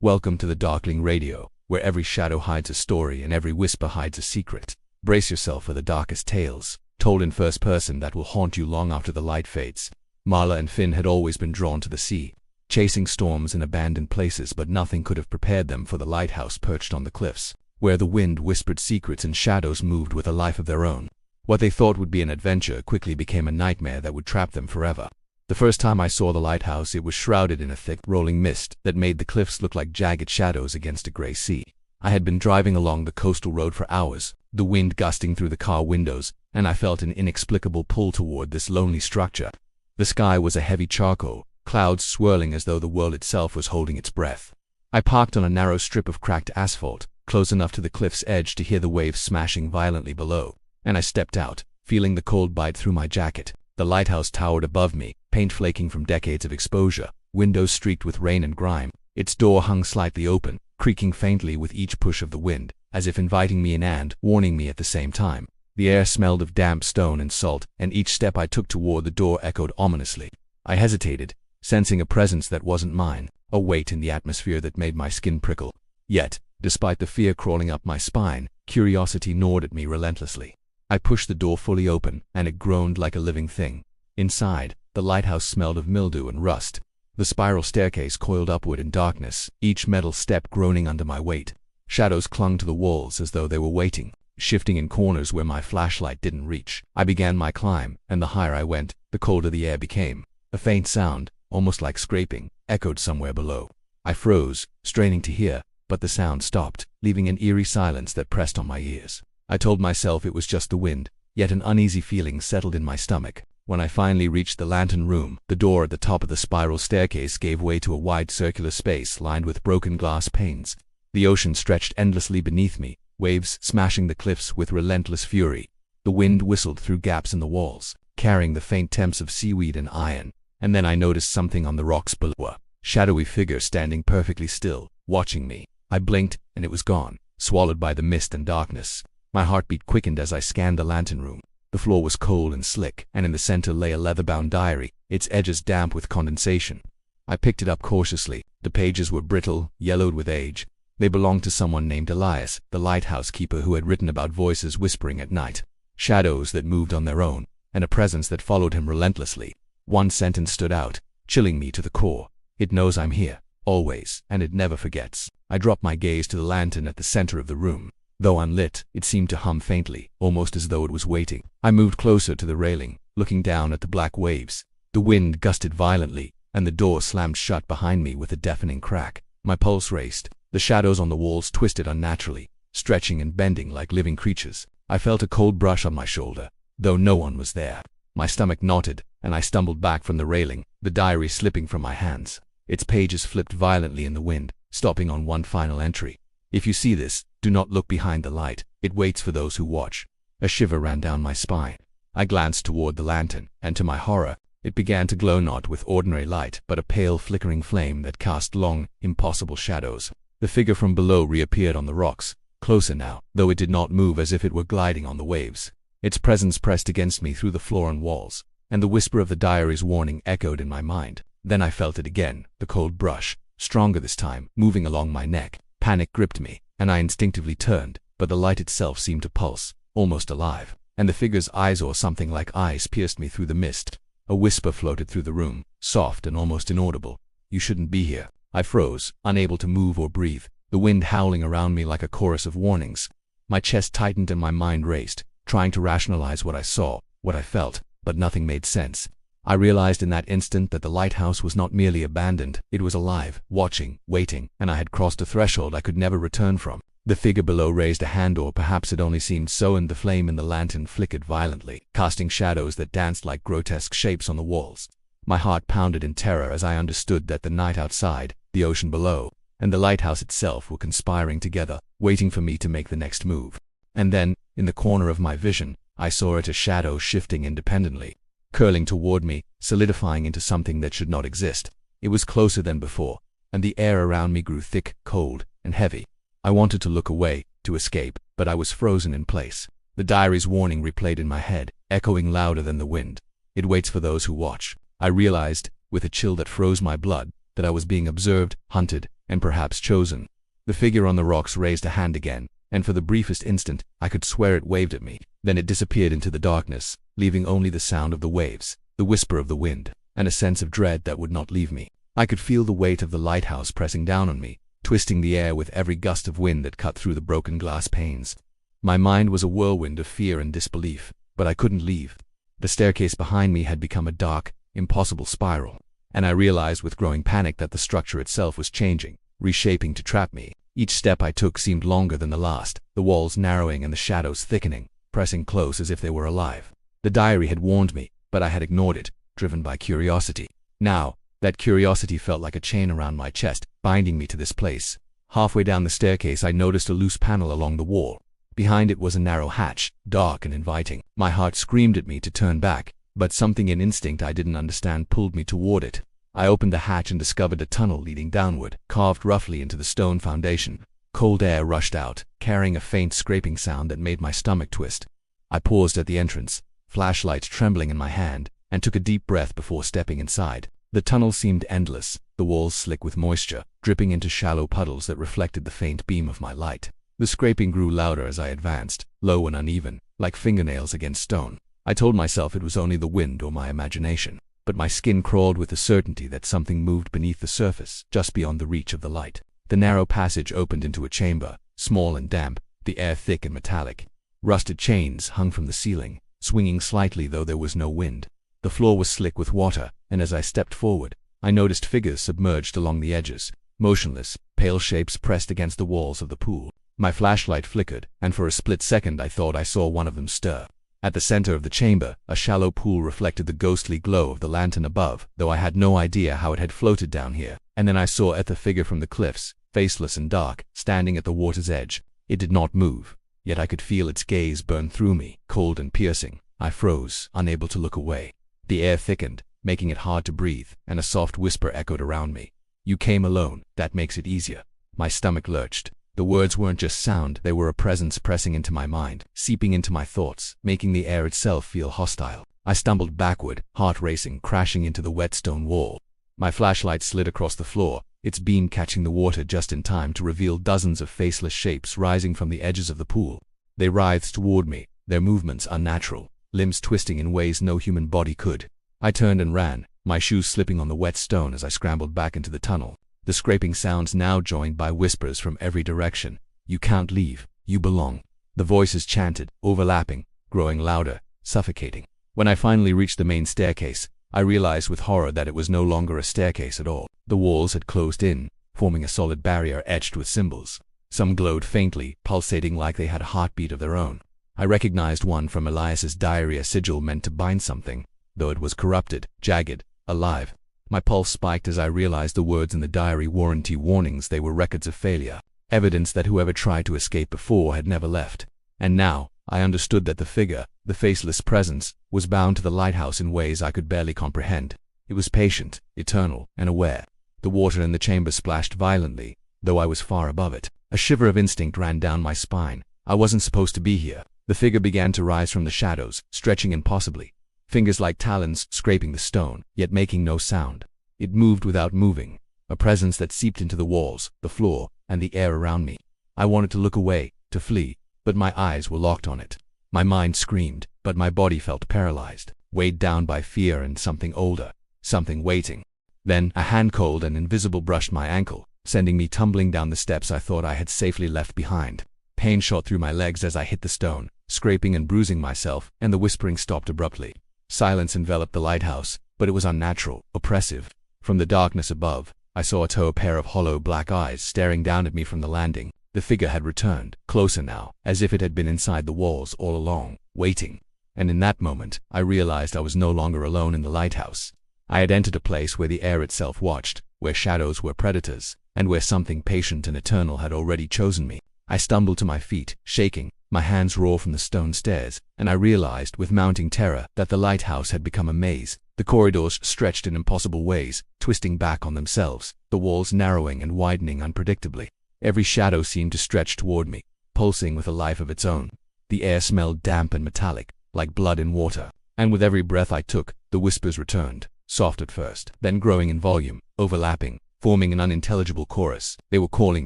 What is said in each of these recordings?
Welcome to the Darkling Radio, where every shadow hides a story and every whisper hides a secret. Brace yourself for the darkest tales, told in first person that will haunt you long after the light fades. Marla and Finn had always been drawn to the sea, chasing storms in abandoned places, but nothing could have prepared them for the lighthouse perched on the cliffs, where the wind whispered secrets and shadows moved with a life of their own. What they thought would be an adventure quickly became a nightmare that would trap them forever. The first time I saw the lighthouse, it was shrouded in a thick, rolling mist that made the cliffs look like jagged shadows against a gray sea. I had been driving along the coastal road for hours, the wind gusting through the car windows, and I felt an inexplicable pull toward this lonely structure. The sky was a heavy charcoal, clouds swirling as though the world itself was holding its breath. I parked on a narrow strip of cracked asphalt, close enough to the cliff's edge to hear the waves smashing violently below, and I stepped out, feeling the cold bite through my jacket. The lighthouse towered above me, paint flaking from decades of exposure, windows streaked with rain and grime. Its door hung slightly open, creaking faintly with each push of the wind, as if inviting me in and warning me at the same time. The air smelled of damp stone and salt, and each step I took toward the door echoed ominously. I hesitated, sensing a presence that wasn't mine, a weight in the atmosphere that made my skin prickle. Yet, despite the fear crawling up my spine, curiosity gnawed at me relentlessly. I pushed the door fully open, and it groaned like a living thing. Inside, the lighthouse smelled of mildew and rust. The spiral staircase coiled upward in darkness, each metal step groaning under my weight. Shadows clung to the walls as though they were waiting, shifting in corners where my flashlight didn't reach. I began my climb, and the higher I went, the colder the air became. A faint sound, almost like scraping, echoed somewhere below. I froze, straining to hear, but the sound stopped, leaving an eerie silence that pressed on my ears. I told myself it was just the wind, yet an uneasy feeling settled in my stomach. When I finally reached the lantern room, the door at the top of the spiral staircase gave way to a wide circular space lined with broken glass panes. The ocean stretched endlessly beneath me, waves smashing the cliffs with relentless fury. The wind whistled through gaps in the walls, carrying the faint temps of seaweed and iron. And then I noticed something on the rocks below, a shadowy figure standing perfectly still, watching me. I blinked, and it was gone, swallowed by the mist and darkness. My heartbeat quickened as I scanned the lantern room. The floor was cold and slick, and in the center lay a leather-bound diary, its edges damp with condensation. I picked it up cautiously. The pages were brittle, yellowed with age. They belonged to someone named Elias, the lighthouse keeper who had written about voices whispering at night, shadows that moved on their own, and a presence that followed him relentlessly. One sentence stood out, chilling me to the core. It knows I'm here, always, and it never forgets. I dropped my gaze to the lantern at the center of the room. Though unlit, it seemed to hum faintly, almost as though it was waiting. I moved closer to the railing, looking down at the black waves. The wind gusted violently, and the door slammed shut behind me with a deafening crack. My pulse raced. The shadows on the walls twisted unnaturally, stretching and bending like living creatures. I felt a cold brush on my shoulder, though no one was there. My stomach knotted, and I stumbled back from the railing, the diary slipping from my hands. Its pages flipped violently in the wind, stopping on one final entry. If you see this, do not look behind the light. It waits for those who watch. A shiver ran down my spine. I glanced toward the lantern, and to my horror, it began to glow not with ordinary light, but a pale flickering flame that cast long, impossible shadows. The figure from below reappeared on the rocks, closer now, though it did not move as if it were gliding on the waves. Its presence pressed against me through the floor and walls, and the whisper of the diary's warning echoed in my mind. Then I felt it again, the cold brush, stronger this time, moving along my neck. Panic gripped me, and I instinctively turned, but the light itself seemed to pulse, almost alive, and the figure's eyes, or something like eyes, pierced me through the mist. A whisper floated through the room, soft and almost inaudible. "You shouldn't be here." I froze, unable to move or breathe, the wind howling around me like a chorus of warnings. My chest tightened and my mind raced, trying to rationalize what I saw, what I felt, but nothing made sense. I realized in that instant that the lighthouse was not merely abandoned, it was alive, watching, waiting, and I had crossed a threshold I could never return from. The figure below raised a hand, or perhaps it only seemed so, and the flame in the lantern flickered violently, casting shadows that danced like grotesque shapes on the walls. My heart pounded in terror as I understood that the night outside, the ocean below, and the lighthouse itself were conspiring together, waiting for me to make the next move. And then, in the corner of my vision, I saw it, a shadow shifting independently, curling toward me, solidifying into something that should not exist. It was closer than before, and the air around me grew thick, cold, and heavy. I wanted to look away, to escape, but I was frozen in place. The diary's warning replayed in my head, echoing louder than the wind. It waits for those who watch. I realized, with a chill that froze my blood, that I was being observed, hunted, and perhaps chosen. The figure on the rocks raised a hand again, and for the briefest instant, I could swear it waved at me. Then it disappeared into the darkness, leaving only the sound of the waves, the whisper of the wind, and a sense of dread that would not leave me. I could feel the weight of the lighthouse pressing down on me, twisting the air with every gust of wind that cut through the broken glass panes. My mind was a whirlwind of fear and disbelief, but I couldn't leave. The staircase behind me had become a dark, impossible spiral, and I realized with growing panic that the structure itself was changing, reshaping to trap me. Each step I took seemed longer than the last, the walls narrowing and the shadows thickening, pressing close as if they were alive. The diary had warned me, but I had ignored it, driven by curiosity. Now, that curiosity felt like a chain around my chest, binding me to this place. Halfway down the staircase I noticed a loose panel along the wall. Behind it was a narrow hatch, dark and inviting. My heart screamed at me to turn back, but something in instinct I didn't understand pulled me toward it. I opened the hatch and discovered a tunnel leading downward, carved roughly into the stone foundation. Cold air rushed out, carrying a faint scraping sound that made my stomach twist. I paused at the entrance, flashlight trembling in my hand, and took a deep breath before stepping inside. The tunnel seemed endless, the walls slick with moisture, dripping into shallow puddles that reflected the faint beam of my light. The scraping grew louder as I advanced, low and uneven, like fingernails against stone. I told myself it was only the wind or my imagination, but my skin crawled with the certainty that something moved beneath the surface, just beyond the reach of the light. The narrow passage opened into a chamber, small and damp, the air thick and metallic. Rusted chains hung from the ceiling, swinging slightly though there was no wind. The floor was slick with water, and as I stepped forward, I noticed figures submerged along the edges, motionless, pale shapes pressed against the walls of the pool. My flashlight flickered, and for a split second I thought I saw one of them stir. At the center of the chamber, a shallow pool reflected the ghostly glow of the lantern above, though I had no idea how it had floated down here. And then I saw the figure from the cliffs, faceless and dark, standing at the water's edge. It did not move, yet I could feel its gaze burn through me, cold and piercing. I froze, unable to look away. The air thickened, making it hard to breathe, and a soft whisper echoed around me. "You came alone, that makes it easier." My stomach lurched. The words weren't just sound, they were a presence pressing into my mind, seeping into my thoughts, making the air itself feel hostile. I stumbled backward, heart racing, crashing into the wet stone wall. My flashlight slid across the floor, its beam catching the water just in time to reveal dozens of faceless shapes rising from the edges of the pool. They writhed toward me, their movements unnatural, limbs twisting in ways no human body could. I turned and ran, my shoes slipping on the wet stone as I scrambled back into the tunnel. The scraping sounds now joined by whispers from every direction. "You can't leave, you belong." The voices chanted, overlapping, growing louder, suffocating. When I finally reached the main staircase, I realized with horror that it was no longer a staircase at all. The walls had closed in, forming a solid barrier etched with symbols. Some glowed faintly, pulsating like they had a heartbeat of their own. I recognized one from Elias's diary, a sigil meant to bind something, though it was corrupted, jagged, alive. My pulse spiked as I realized the words in the diary warranty warnings. They were records of failure, evidence that whoever tried to escape before had never left. And now, I understood that the figure, the faceless presence, was bound to the lighthouse in ways I could barely comprehend. It was patient, eternal, and aware. The water in the chamber splashed violently, though I was far above it. A shiver of instinct ran down my spine. I wasn't supposed to be here. The figure began to rise from the shadows, stretching impossibly. Fingers like talons scraping the stone, yet making no sound. It moved without moving, a presence that seeped into the walls, the floor, and the air around me. I wanted to look away, to flee, but my eyes were locked on it. My mind screamed, but my body felt paralyzed, weighed down by fear and something older, something waiting. Then, a hand cold and invisible brushed my ankle, sending me tumbling down the steps I thought I had safely left behind. Pain shot through my legs as I hit the stone, scraping and bruising myself, and the whispering stopped abruptly. Silence enveloped the lighthouse, but it was unnatural, oppressive. From the darkness above, I saw a pair of hollow black eyes staring down at me from the landing. The figure had returned, closer now, as if it had been inside the walls all along, waiting. And in that moment, I realized I was no longer alone in the lighthouse. I had entered a place where the air itself watched, where shadows were predators, and where something patient and eternal had already chosen me. I stumbled to my feet, shaking, my hands raw from the stone stairs, and I realized with mounting terror that the lighthouse had become a maze. The corridors stretched in impossible ways, twisting back on themselves, the walls narrowing and widening unpredictably. Every shadow seemed to stretch toward me, pulsing with a life of its own. The air smelled damp and metallic, like blood in water, and with every breath I took, the whispers returned, soft at first, then growing in volume, overlapping, forming an unintelligible chorus. They were calling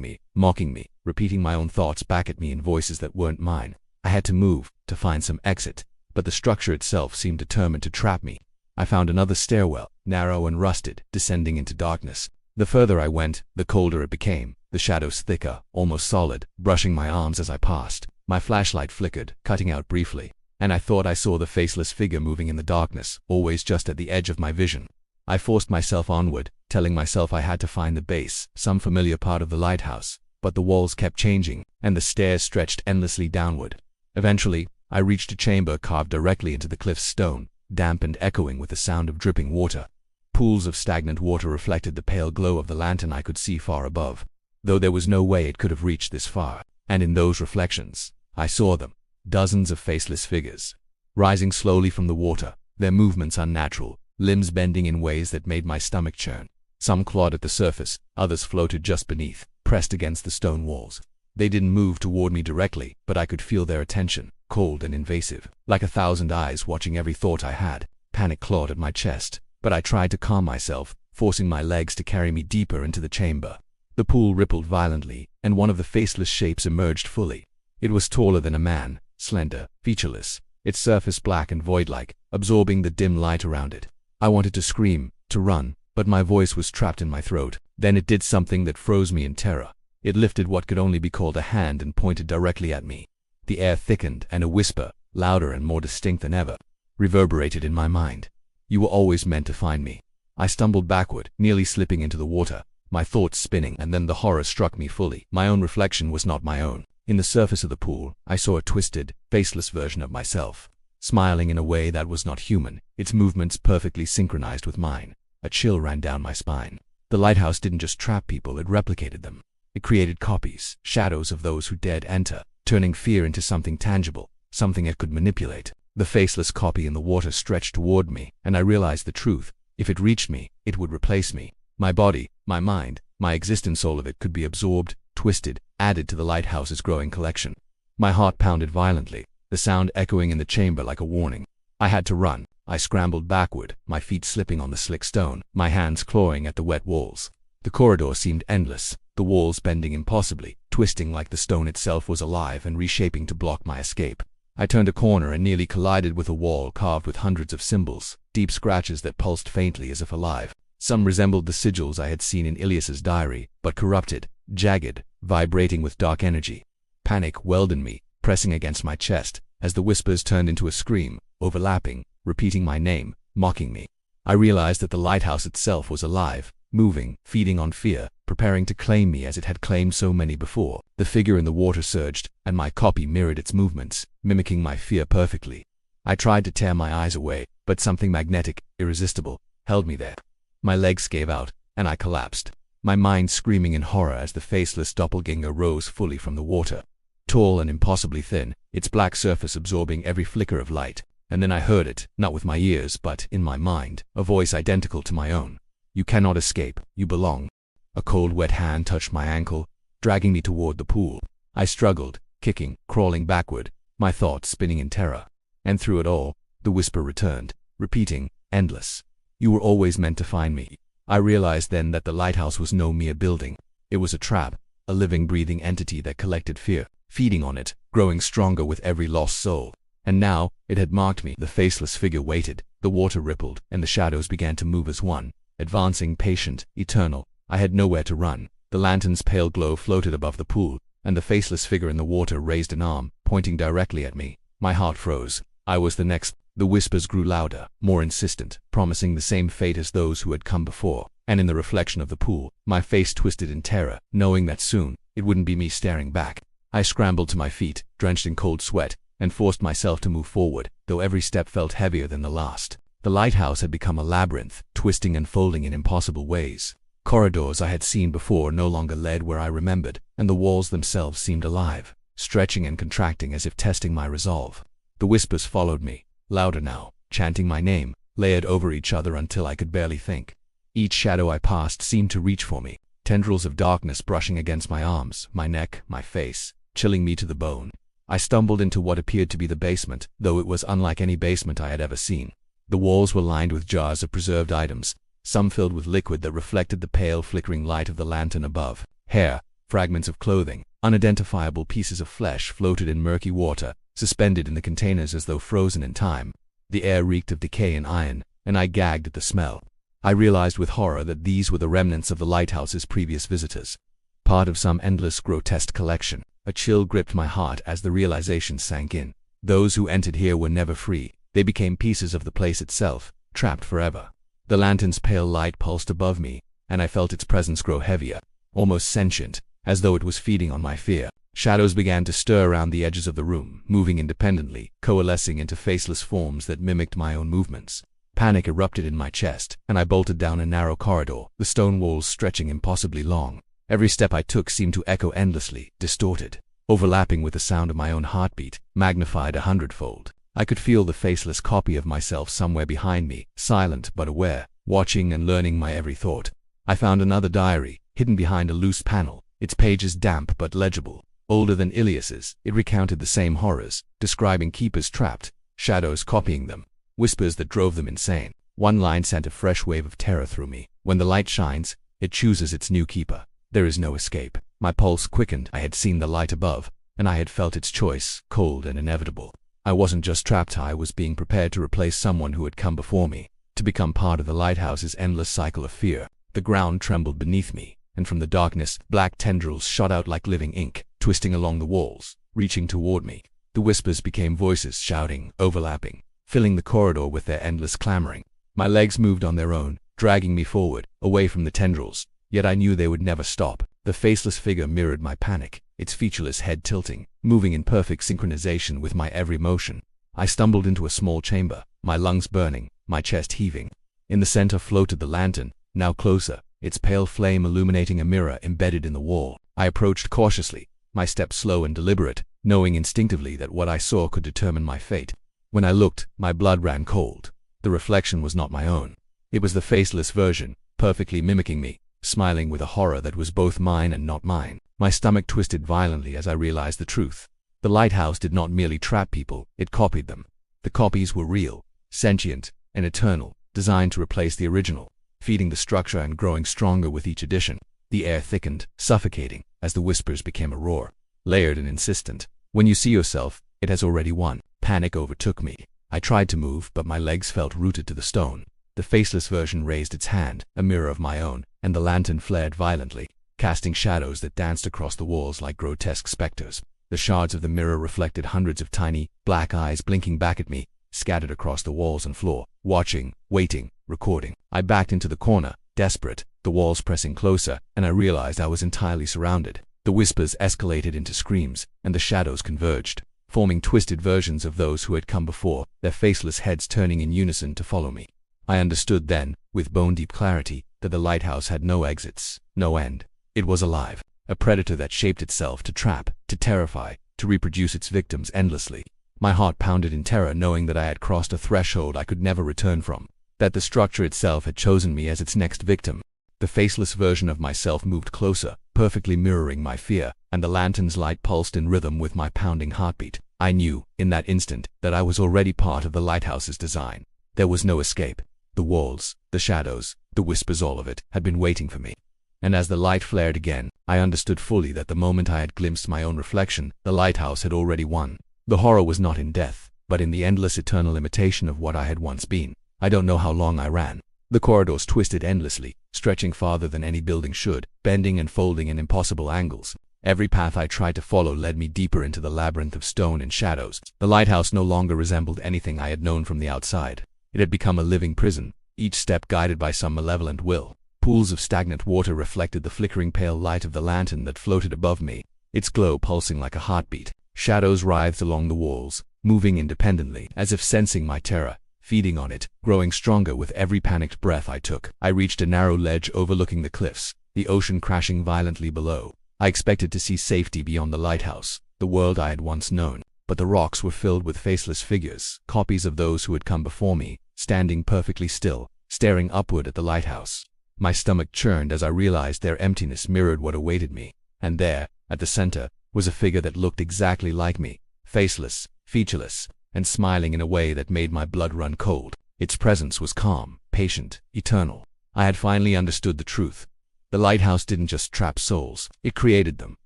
me, mocking me, repeating my own thoughts back at me in voices that weren't mine. I had to move, to find some exit, but the structure itself seemed determined to trap me. I found another stairwell, narrow and rusted, descending into darkness. The further I went, the colder it became, the shadows thicker, almost solid, brushing my arms as I passed. My flashlight flickered, cutting out briefly, and I thought I saw the faceless figure moving in the darkness, always just at the edge of my vision. I forced myself onward, telling myself I had to find the base, some familiar part of the lighthouse, but the walls kept changing, and the stairs stretched endlessly downward. Eventually, I reached a chamber carved directly into the cliff's stone, damp and echoing with the sound of dripping water. Pools of stagnant water reflected the pale glow of the lantern I could see far above, though there was no way it could have reached this far, and in those reflections, I saw them, dozens of faceless figures, rising slowly from the water, their movements unnatural, limbs bending in ways that made my stomach churn. Some clawed at the surface, others floated just beneath, pressed against the stone walls. They didn't move toward me directly, but I could feel their attention, cold and invasive, like 1,000 eyes watching every thought I had. Panic clawed at my chest, but I tried to calm myself, forcing my legs to carry me deeper into the chamber. The pool rippled violently, and one of the faceless shapes emerged fully. It was taller than a man, slender, featureless, its surface black and void-like, absorbing the dim light around it. I wanted to scream, to run, but my voice was trapped in my throat. Then it did something that froze me in terror. It lifted what could only be called a hand and pointed directly at me. The air thickened, and a whisper, louder and more distinct than ever, reverberated in my mind. "You were always meant to find me." I stumbled backward, nearly slipping into the water, my thoughts spinning, and then the horror struck me fully. My own reflection was not my own. In the surface of the pool, I saw a twisted, faceless version of myself, smiling in a way that was not human, its movements perfectly synchronized with mine. A chill ran down my spine. The lighthouse didn't just trap people, it replicated them. It created copies, shadows of those who dared enter, turning fear into something tangible, something it could manipulate. The faceless copy in the water stretched toward me, and I realized the truth. If it reached me, it would replace me. My body, my mind, my existence, all of it could be absorbed, twisted, added to the lighthouse's growing collection. My heart pounded violently, the sound echoing in the chamber like a warning. I had to run. I scrambled backward, my feet slipping on the slick stone, my hands clawing at the wet walls. The corridor seemed endless, the walls bending impossibly, twisting like the stone itself was alive and reshaping to block my escape. I turned a corner and nearly collided with a wall carved with hundreds of symbols, deep scratches that pulsed faintly as if alive. Some resembled the sigils I had seen in Ilias's diary, but corrupted, jagged, vibrating with dark energy. Panic welled in me, pressing against my chest, as the whispers turned into a scream, overlapping, repeating my name, mocking me. I realized that the lighthouse itself was alive, moving, feeding on fear, preparing to claim me as it had claimed so many before. The figure in the water surged, and my copy mirrored its movements, mimicking my fear perfectly. I tried to tear my eyes away, but something magnetic, irresistible, held me there. My legs gave out, and I collapsed, my mind screaming in horror as the faceless doppelganger rose fully from the water. Tall and impossibly thin, its black surface absorbing every flicker of light. And then I heard it, not with my ears but in my mind, a voice identical to my own. "You cannot escape, you belong." A cold wet hand touched my ankle, dragging me toward the pool. I struggled, kicking, crawling backward, my thoughts spinning in terror. And through it all, the whisper returned, repeating, endless. "You were always meant to find me." I realized then that the lighthouse was no mere building. It was a trap, a living, breathing entity that collected fear, feeding on it, growing stronger with every lost soul. And now, it had marked me. The faceless figure waited, the water rippled, and the shadows began to move as one, advancing, patient, eternal. I had nowhere to run. The lantern's pale glow floated above the pool, and the faceless figure in the water raised an arm, pointing directly at me. My heart froze. I was the next. The whispers grew louder, more insistent, promising the same fate as those who had come before. And in the reflection of the pool, my face twisted in terror, knowing that soon, it wouldn't be me staring back. I scrambled to my feet, drenched in cold sweat, and forced myself to move forward, though every step felt heavier than the last. The lighthouse had become a labyrinth, twisting and folding in impossible ways. Corridors I had seen before no longer led where I remembered, and the walls themselves seemed alive, stretching and contracting as if testing my resolve. The whispers followed me, louder now, chanting my name, layered over each other until I could barely think. Each shadow I passed seemed to reach for me, tendrils of darkness brushing against my arms, my neck, my face, chilling me to the bone. I stumbled into what appeared to be the basement, though it was unlike any basement I had ever seen. The walls were lined with jars of preserved items, some filled with liquid that reflected the pale, flickering light of the lantern above. Hair, fragments of clothing, unidentifiable pieces of flesh floated in murky water, suspended in the containers as though frozen in time. The air reeked of decay and iron, and I gagged at the smell. I realized with horror that these were the remnants of the lighthouse's previous visitors, part of some endless, grotesque collection. A chill gripped my heart as the realization sank in. Those who entered here were never free. They became pieces of the place itself, trapped forever. The lantern's pale light pulsed above me, and I felt its presence grow heavier, almost sentient, as though it was feeding on my fear. Shadows began to stir around the edges of the room, moving independently, coalescing into faceless forms that mimicked my own movements. Panic erupted in my chest, and I bolted down a narrow corridor, the stone walls stretching impossibly long. Every step I took seemed to echo endlessly, distorted, overlapping with the sound of my own heartbeat, magnified 100-fold. I could feel the faceless copy of myself somewhere behind me, silent but aware, watching and learning my every thought. I found another diary, hidden behind a loose panel, its pages damp but legible. Older than Ilias's, it recounted the same horrors, describing keepers trapped, shadows copying them, whispers that drove them insane. One line sent a fresh wave of terror through me. When the light shines, it chooses its new keeper. There is no escape. My pulse quickened. I had seen the light above, and I had felt its choice, cold and inevitable. I wasn't just trapped, I was being prepared to replace someone who had come before me, to become part of the lighthouse's endless cycle of fear. The ground trembled beneath me, and from the darkness, black tendrils shot out like living ink, twisting along the walls, reaching toward me. The whispers became voices, shouting, overlapping, filling the corridor with their endless clamoring. My legs moved on their own, dragging me forward, away from the tendrils, yet I knew they would never stop. The faceless figure mirrored my panic, its featureless head tilting, moving in perfect synchronization with my every motion. I stumbled into a small chamber, my lungs burning, my chest heaving. In the center floated the lantern, now closer, its pale flame illuminating a mirror embedded in the wall. I approached cautiously, my steps slow and deliberate, knowing instinctively that what I saw could determine my fate. When I looked, my blood ran cold. The reflection was not my own. It was the faceless version, perfectly mimicking me, smiling with a horror that was both mine and not mine. My stomach twisted violently as I realized the truth. The lighthouse did not merely trap people, it copied them. The copies were real, sentient, and eternal, designed to replace the original, feeding the structure and growing stronger with each edition. The air thickened, suffocating, as the whispers became a roar, layered and insistent. When you see yourself, it has already won. Panic overtook me. I tried to move, but my legs felt rooted to the stone. The faceless version raised its hand, a mirror of my own, and the lantern flared violently, casting shadows that danced across the walls like grotesque specters. The shards of the mirror reflected hundreds of tiny, black eyes blinking back at me, scattered across the walls and floor, watching, waiting, recording. I backed into the corner, desperate, the walls pressing closer, and I realized I was entirely surrounded. The whispers escalated into screams, and the shadows converged, forming twisted versions of those who had come before, their faceless heads turning in unison to follow me. I understood then, with bone-deep clarity, that the lighthouse had no exits, no end. It was alive, a predator that shaped itself to trap, to terrify, to reproduce its victims endlessly. My heart pounded in terror knowing that I had crossed a threshold I could never return from, that the structure itself had chosen me as its next victim. The faceless version of myself moved closer, perfectly mirroring my fear, and the lantern's light pulsed in rhythm with my pounding heartbeat. I knew, in that instant, that I was already part of the lighthouse's design. There was no escape. The walls, the shadows, the whispers, all of it, had been waiting for me. And as the light flared again, I understood fully that the moment I had glimpsed my own reflection, the lighthouse had already won. The horror was not in death, but in the endless eternal imitation of what I had once been. I don't know how long I ran. The corridors twisted endlessly, stretching farther than any building should, bending and folding in impossible angles. Every path I tried to follow led me deeper into the labyrinth of stone and shadows. The lighthouse no longer resembled anything I had known from the outside. It had become a living prison, each step guided by some malevolent will. Pools of stagnant water reflected the flickering pale light of the lantern that floated above me, its glow pulsing like a heartbeat. Shadows writhed along the walls, moving independently, as if sensing my terror, feeding on it, growing stronger with every panicked breath I took. I reached a narrow ledge overlooking the cliffs, the ocean crashing violently below. I expected to see safety beyond the lighthouse, the world I had once known, but the rocks were filled with faceless figures, copies of those who had come before me, standing perfectly still, staring upward at the lighthouse. My stomach churned as I realized their emptiness mirrored what awaited me, and there, at the center, was a figure that looked exactly like me, faceless, featureless, and smiling in a way that made my blood run cold. Its presence was calm, patient, eternal. I had finally understood the truth. The lighthouse didn't just trap souls, it created them,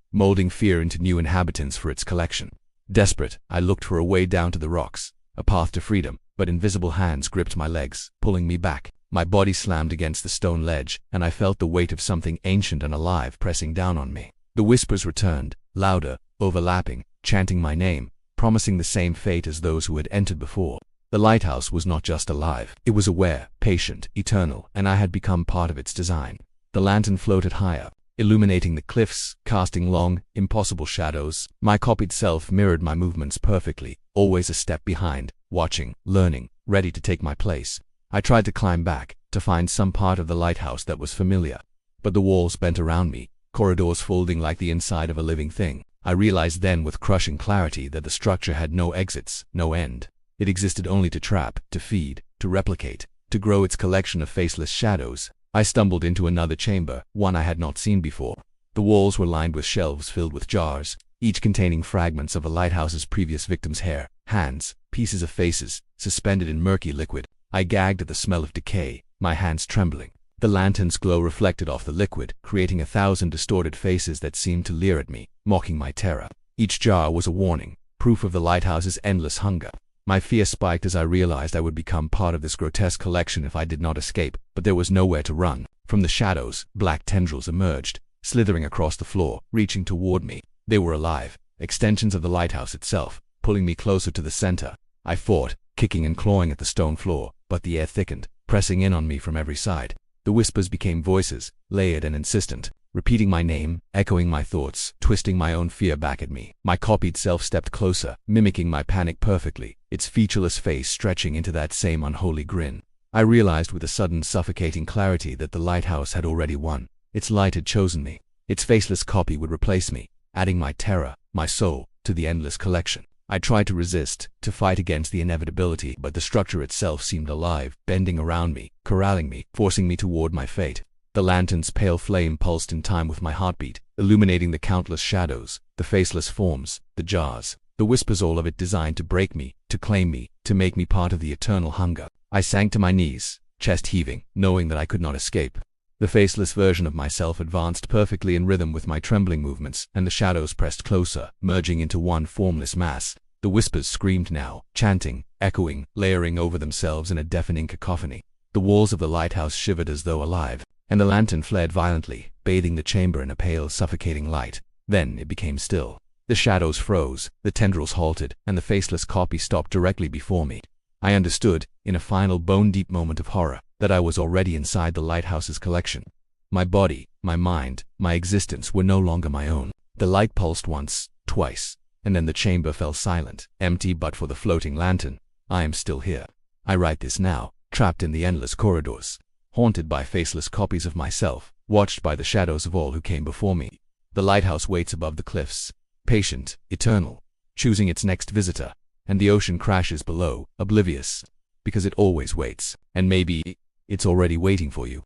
molding fear into new inhabitants for its collection. Desperate, I looked for a way down to the rocks, a path to freedom, but invisible hands gripped my legs, pulling me back. My body slammed against the stone ledge, and I felt the weight of something ancient and alive pressing down on me. The whispers returned, louder, overlapping, chanting my name, promising the same fate as those who had entered before. The lighthouse was not just alive, it was aware, patient, eternal, and I had become part of its design. The lantern floated higher, illuminating the cliffs, casting long, impossible shadows. My copied self mirrored my movements perfectly, always a step behind, watching, learning, ready to take my place. I tried to climb back, to find some part of the lighthouse that was familiar. But the walls bent around me, corridors folding like the inside of a living thing. I realized then with crushing clarity that the structure had no exits, no end. It existed only to trap, to feed, to replicate, to grow its collection of faceless shadows. I stumbled into another chamber, one I had not seen before. The walls were lined with shelves filled with jars, each containing fragments of a lighthouse's previous victim's hair, hands, pieces of faces, suspended in murky liquid. I gagged at the smell of decay, my hands trembling. The lantern's glow reflected off the liquid, creating 1,000 distorted faces that seemed to leer at me, mocking my terror. Each jar was a warning, proof of the lighthouse's endless hunger. My fear spiked as I realized I would become part of this grotesque collection if I did not escape, but there was nowhere to run. From the shadows, black tendrils emerged, slithering across the floor, reaching toward me. They were alive, extensions of the lighthouse itself, pulling me closer to the center. I fought, kicking and clawing at the stone floor, but the air thickened, pressing in on me from every side. The whispers became voices, layered and insistent, repeating my name, echoing my thoughts, twisting my own fear back at me. My copied self stepped closer, mimicking my panic perfectly, its featureless face stretching into that same unholy grin. I realized with a sudden suffocating clarity that the lighthouse had already won. Its light had chosen me. Its faceless copy would replace me, adding my terror, my soul, to the endless collection. I tried to resist, to fight against the inevitability, but the structure itself seemed alive, bending around me, corralling me, forcing me toward my fate. The lantern's pale flame pulsed in time with my heartbeat, illuminating the countless shadows, the faceless forms, the jars, the whispers, all of it designed to break me, to claim me, to make me part of the eternal hunger. I sank to my knees, chest heaving, knowing that I could not escape. The faceless version of myself advanced perfectly in rhythm with my trembling movements, and the shadows pressed closer, merging into one formless mass. The whispers screamed now, chanting, echoing, layering over themselves in a deafening cacophony. The walls of the lighthouse shivered as though alive, and the lantern flared violently, bathing the chamber in a pale, suffocating light. Then it became still. The shadows froze, the tendrils halted, and the faceless copy stopped directly before me. I understood, in a final bone-deep moment of horror, that I was already inside the lighthouse's collection. My body, my mind, my existence were no longer my own. The light pulsed once, twice, and then the chamber fell silent, empty but for the floating lantern. I am still here. I write this now, trapped in the endless corridors, haunted by faceless copies of myself, watched by the shadows of all who came before me. The lighthouse waits above the cliffs, patient, eternal, choosing its next visitor, and the ocean crashes below, oblivious, because it always waits, and maybe it's already waiting for you.